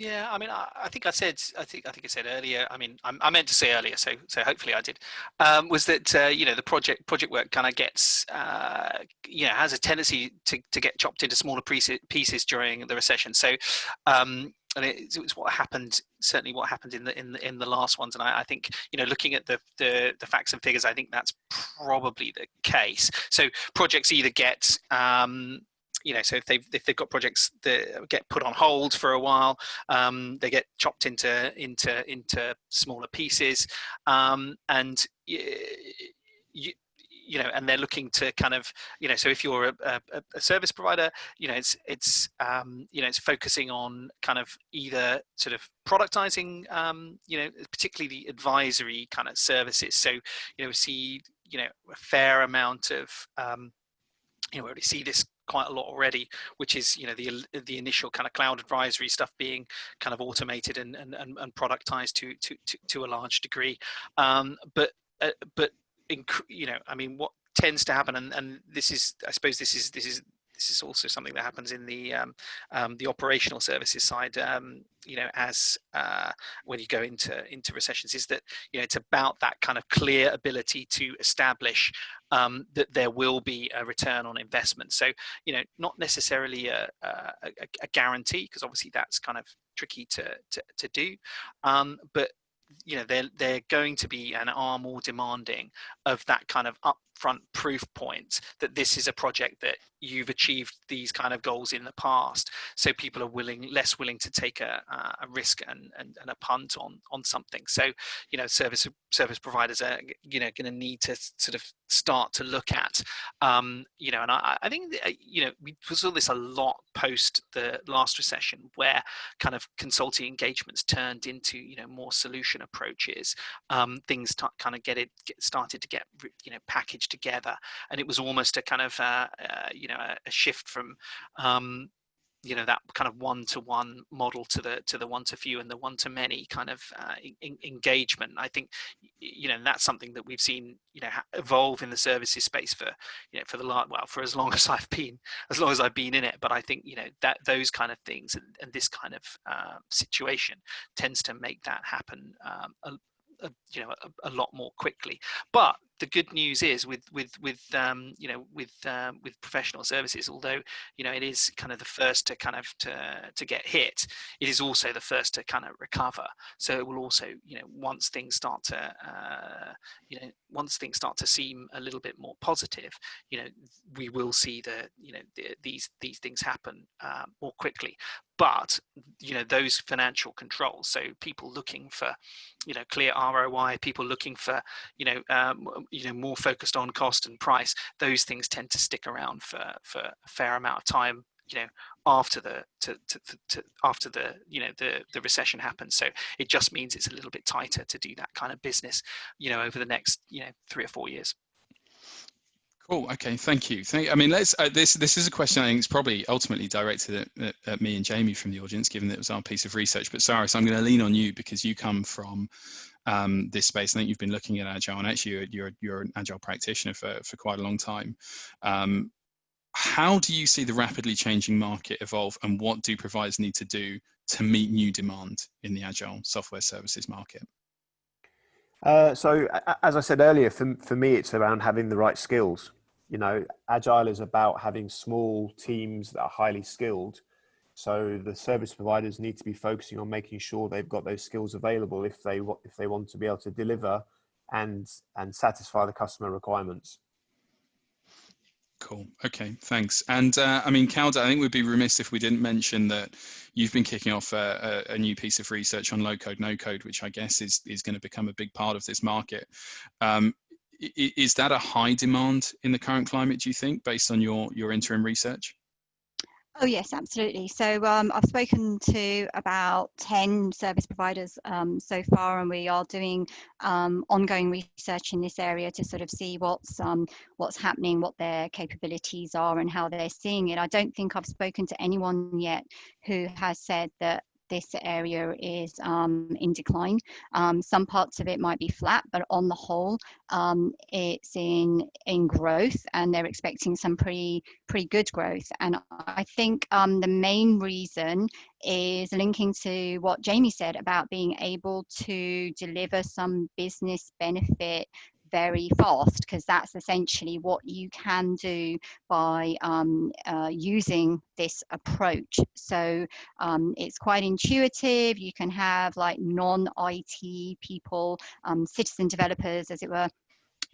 Speaker 2: Yeah, I mean, I think I said earlier. I mean, I meant to say earlier, so hopefully I did. Was that the project work kind of gets has a tendency to get chopped into smaller pieces during the recession. So, and it was what happened. Certainly, what happened in the last ones. And I think looking at the facts and figures, I think that's probably the case. So projects either get so if they've got projects that get put on hold for a while, they get chopped into smaller pieces, and and they're looking to kind of so if you're a service provider, it's focusing on kind of either sort of productizing, particularly the advisory kind of services. So we see a fair amount of we already see this quite a lot already, which is the initial kind of cloud advisory stuff being kind of automated and productized to a large degree, but I mean, what tends to happen, and this is, I suppose this is also something that happens in the operational services side, as when you go into recessions, is that it's about that kind of clear ability to establish that there will be a return on investment. So not necessarily a guarantee, because obviously that's kind of tricky to do, but they're going to be and are more demanding of that kind of upfront proof point that this is a project that you've achieved these kind of goals in the past. So people are less willing to take a risk and a punt on something. So service providers are going to need to sort of start to look at and I think we saw this a lot post the last recession, where kind of consulting engagements turned into more solution approaches. Things kind of started to get packaged together, and it was almost a kind of a shift from that kind of one-to-one model to the one-to-few and the one-to-many kind of engagement. I think that's something that we've seen evolve in the services space for for as long as I've been in it. But I think that those kind of things and this kind of situation tends to make that happen a lot more quickly. But the good news is with professional services, although it is kind of the first to kind of to get hit, it is also the first to kind of recover. So it will also once things start to seem a little bit more positive, we will see these things happen more quickly. But those financial controls, so people looking for clear ROI, people looking for more focused on cost and price, those things tend to stick around for a fair amount of time after the recession happens. So it just means it's a little bit tighter to do that kind of business over the next 3 or 4 years.
Speaker 1: Cool. Okay. Thank you. I mean, let's. This is a question I think is probably ultimately directed at me and Jamie from the audience, given that it was our piece of research. But Cyrus, I'm going to lean on you because you come from this space. I think you've been looking at Agile, and actually you're an Agile practitioner for quite a long time. How do you see the rapidly changing market evolve, and what do providers need to do to meet new demand in the Agile software services market?
Speaker 6: So as I said earlier, for me, it's around having the right skills. You know, Agile is about having small teams that are highly skilled. So the service providers need to be focusing on making sure they've got those skills available if they want to be able to deliver and satisfy the customer requirements.
Speaker 1: Cool. Okay, thanks. And I mean, Calda, I think we'd be remiss if we didn't mention that you've been kicking off a new piece of research on low code, no code, which I guess is going to become a big part of this market. Is that a high demand in the current climate, do you think, based on your interim research?
Speaker 5: Oh yes, absolutely. So I've spoken to about 10 service providers so far, and we are doing ongoing research in this area to sort of see what's happening, what their capabilities are, and how they're seeing it. I don't think I've spoken to anyone yet who has said that this area is in decline. Some parts of it might be flat, but on the whole, it's in growth, and they're expecting some pretty good growth. And I think the main reason is linking to what Jamie said about being able to deliver some business benefit very fast, because that's essentially what you can do by using this approach. So it's quite intuitive. You can have like non-IT people, citizen developers, as it were,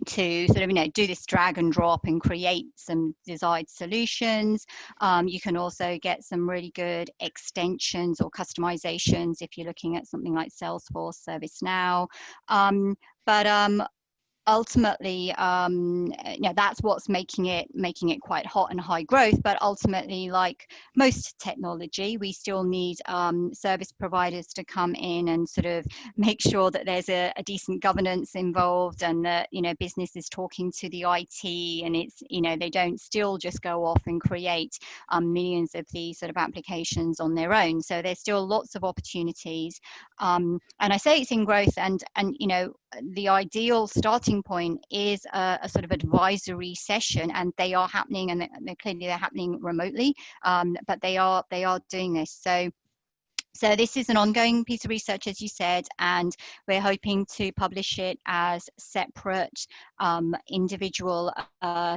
Speaker 5: to sort of do this drag and drop and create some desired solutions. You can also get some really good extensions or customizations if you're looking at something like Salesforce, ServiceNow. But ultimately, that's what's making it quite hot and high growth. But ultimately, like most technology, we still need service providers to come in and sort of make sure that there's a decent governance involved, and that business is talking to the IT, and it's they don't still just go off and create millions of these sort of applications on their own. So there's still lots of opportunities, and I say it's in growth, and the ideal starting point is a sort of advisory session, and they are happening, and they're happening remotely, but they are doing this. So this is an ongoing piece of research, as you said, and we're hoping to publish it as separate individual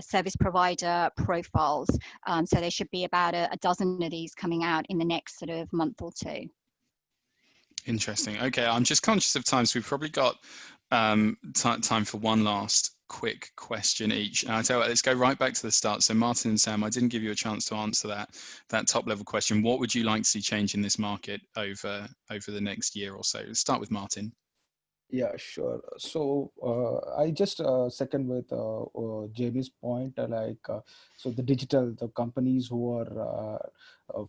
Speaker 5: service provider profiles. So there should be about a dozen of these coming out in the next sort of month or two.
Speaker 1: Interesting. Okay, I'm just conscious of time, so we've probably got time for one last quick question each. And I tell you what, let's go right back to the start. So Martin and Sam, I didn't give you a chance to answer that top level question. What would you like to see change in this market over the next year or so? Let's start with Martin.
Speaker 4: Yeah, sure. So I just second with Jamie's point. So the companies who are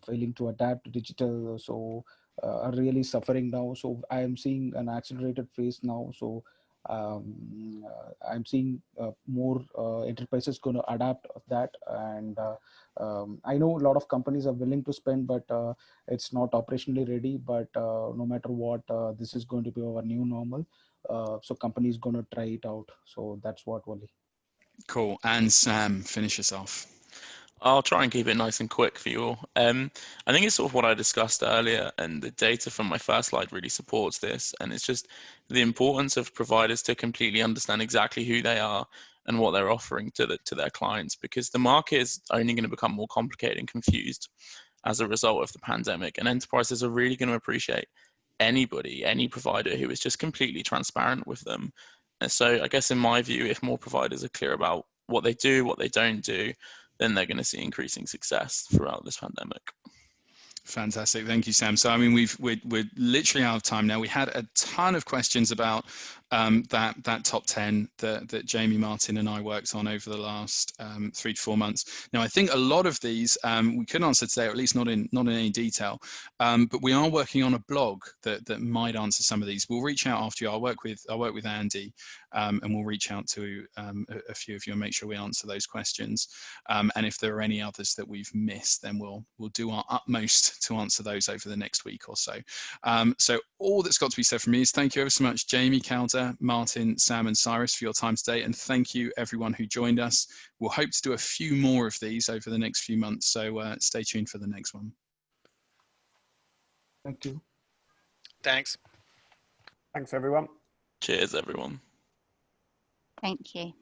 Speaker 4: failing to adapt to digital, so are really suffering now. So I am seeing an accelerated phase now. So I'm seeing more enterprises going to adapt that, and I know a lot of companies are willing to spend, but it's not operationally ready. But no matter what, this is going to be our new normal. So companies going to try it out. So that's what, Wally.
Speaker 1: Cool. And Sam, finish us off.
Speaker 3: I'll try and keep it nice and quick for you all. I think it's sort of what I discussed earlier, and the data from my first slide really supports this. And it's just the importance of providers to completely understand exactly who they are and what they're offering to their clients, because the market is only going to become more complicated and confused as a result of the pandemic. And enterprises are really going to appreciate any provider who is just completely transparent with them. And so I guess in my view, if more providers are clear about what they do, what they don't do, then they're going to see increasing success throughout this pandemic.
Speaker 1: Fantastic. Thank you, Sam. So, I mean, we're literally out of time now. We had a ton of questions about that top 10 that Jamie, Martin and I worked on over the last 3 to 4 months. Now, I think a lot of these we couldn't answer today, or at least not in any detail, but we are working on a blog that might answer some of these. We'll reach out after you. I'll work with Andy, and we'll reach out to a few of you and make sure we answer those questions. And if there are any others that we've missed, then we'll do our utmost to answer those over the next week or so. So all that's got to be said from me is thank you ever so much, Jamie, Calder, Martin, Sam and Cyrus, for your time today, and thank you everyone who joined us. We'll hope to do a few more of these over the next few months, so stay tuned for the next one.
Speaker 4: Thank you.
Speaker 2: Thanks.
Speaker 6: Thanks, everyone.
Speaker 3: Cheers, everyone.
Speaker 5: Thank you.